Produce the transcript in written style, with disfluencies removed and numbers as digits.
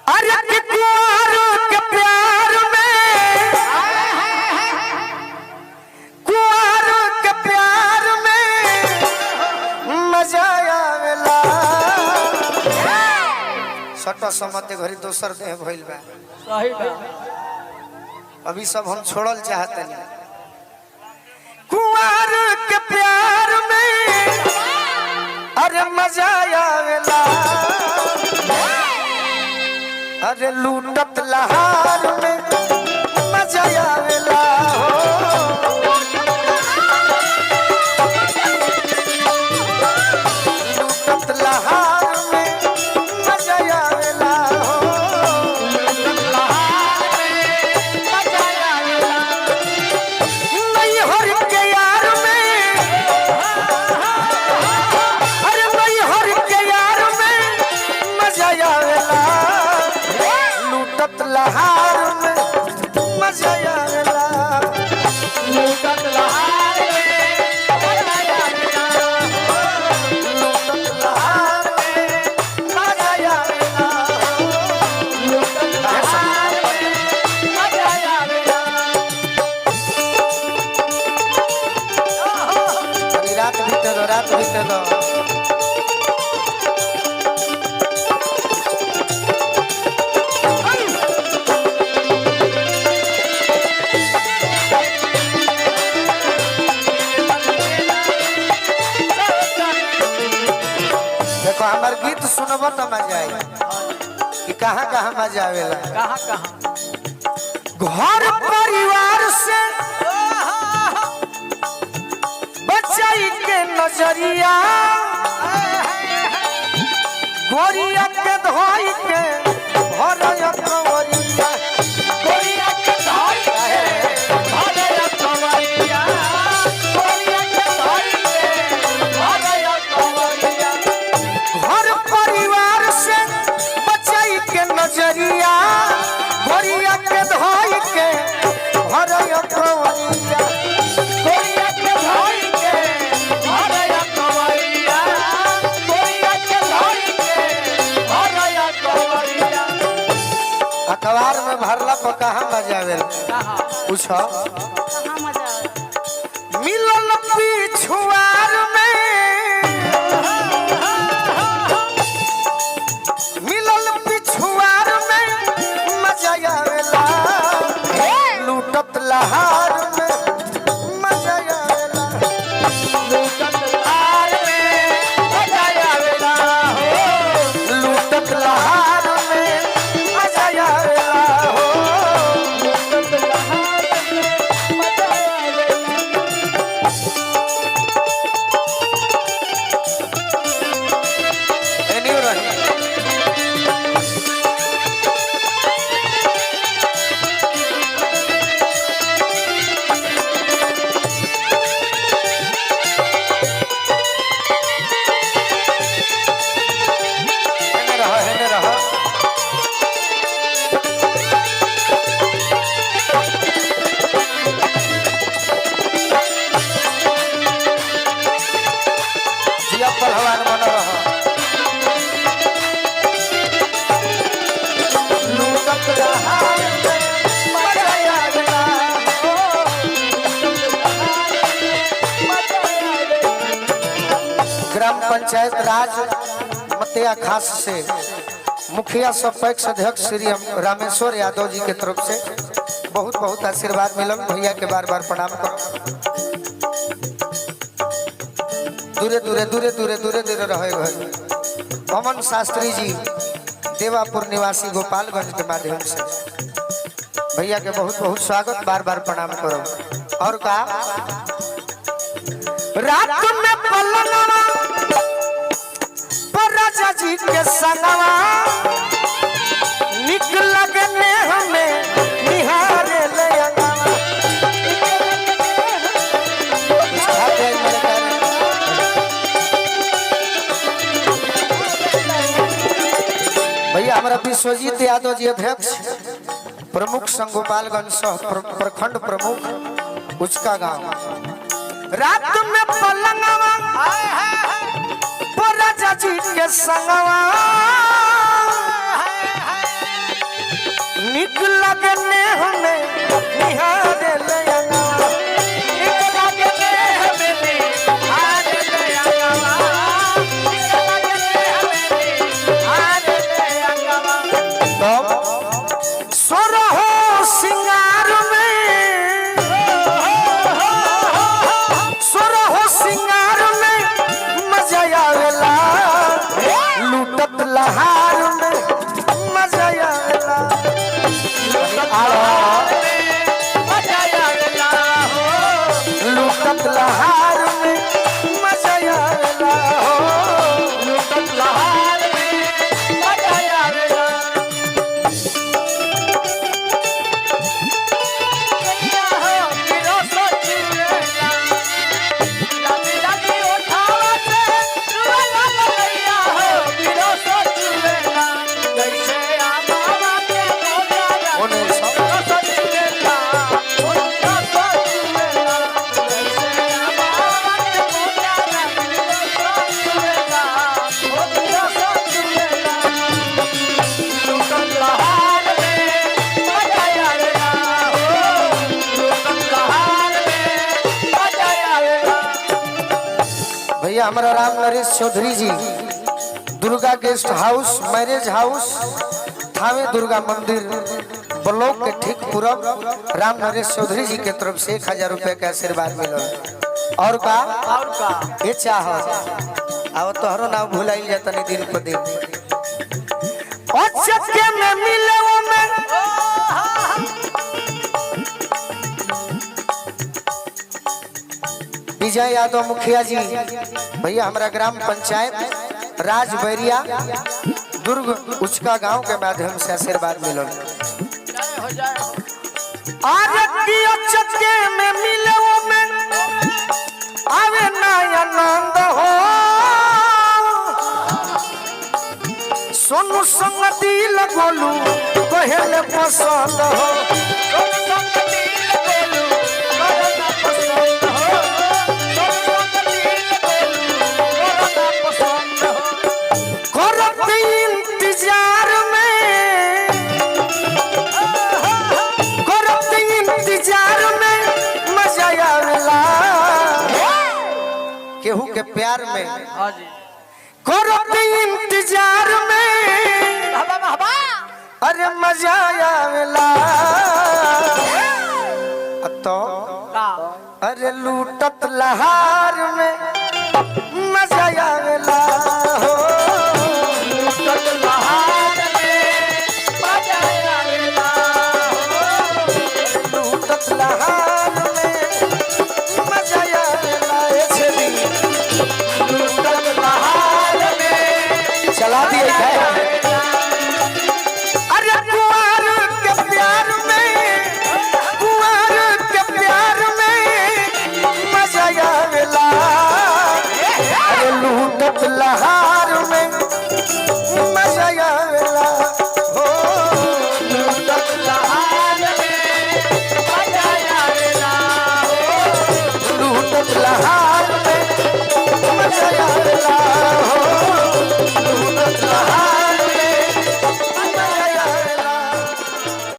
अरे कुंवर के प्यार में, कुंवर के प्यार में मजा आवेला। सटा समते घरी दोसर देह भइल बा। सही बा। अभी सब हम छोड़ल चाहते हैं। कुंवर के प्यार में अरे मजा आवेला। अरे लूटत लहार में मजा आवेला। लूटत लहार में मजा आवेला। नहीं हर के यार में, अरे नहीं हर के यार में मजा आवेला। लूटत लहार में मजा आवेला। लूटत लहार में मजा आवेला। लूटत लहार में मजा आवेला। लूटत लहार में मजा आवेला। रात बीते दो, रात बीते दो। देखो हमार गीत सुनबो तो मजा आई कि कहाँ कहाँ मजा आवेला। कहाँ कहाँ घर परिवार से बचाई के नजरिया, गोरिया के धोई के भरया कंवरिया। गोरिया के धोई के भरया कंवरिया। गोरिया के धोई के भरया कंवरिया। घर परिवार से बचाई के नजरिया, गोरिया के धोई के भरया कंवरिया। गोरिया के धोई के भरया कंवरिया। गोरिया के धोई के भरया कंवरिया। अखबार में भरला पर कहाँ मजा आवेला कहाँ पूछो। कहाँ मजा आवे? मिलन पिछुआर में, मिलन पिछुआर में मजा आवेला। लूटत लहार में मजा आवेला। लूटत लहार में मजा आवेला। हो लूटत लहार में मजा आवेला। लूटत लहार में मजा आवेला। एनियो रही हेने रहो, हेने रहो। जिया पहलवान बना रहो। लूटत लहार में मजा आवेला। ग्राम पंचायत राज मतिया खास से मुखिया सरपंच अध्यक्ष श्री रामेश्वर यादव जी के तरफ से बहुत बहुत आशीर्वाद मिलम। भैया के बार बार प्रणाम करो। दूरे दूरे दूरे दूरे दूरे दूरे रहे घर। अमन शास्त्री जी देवापुर निवासी गोपालगंज के माध्यम से भैया के बहुत बहुत स्वागत, बार बार प्रणाम करो। और का रात में पलंगवा पर राजा जी के संगवा निक लगने हमें निहारे ले अंगवा। भैया हमारा विश्वजीत यादव जी अध्यक्ष प्रमुख संघ गोपालगंज सह प्रखंड प्रमुख उचका गांव। रात में पलंगवा पर राजा जी के संगवा भैया हमारा राम नरेश चौधरी जी Durga guest house marriage house Thawe Durga मंदिर ब्लॉक के ठीक पूरब राम नरेश चौधरी जी के तरफ से 1000 रुपए का आशीर्वाद मिलो। और का ये चाह अब तोहरो नाम भुलाई जाता नहीं दिन पर दिन में मिले वो में विजय यादव मुखिया जी भैया हमारा ग्राम पंचायत राजबैरिया दुर्ग उचका गांव के माध्यम से आशीर्वाद मिलो। में मिले वो में आवे आनंद हो सोनू संग दिल गोलू कहले पसंद हो केहू के प्यार में करो इंतजार में अरे मजा आवेला तो अरे लूटत लहार में मजा आवेला हो लूटत लहार में मजा आवेला हो लूटत लहार में मजा आवेला चला दिया अरे कुंवर के प्यार में मजा आवेला अरे लूटत लहार में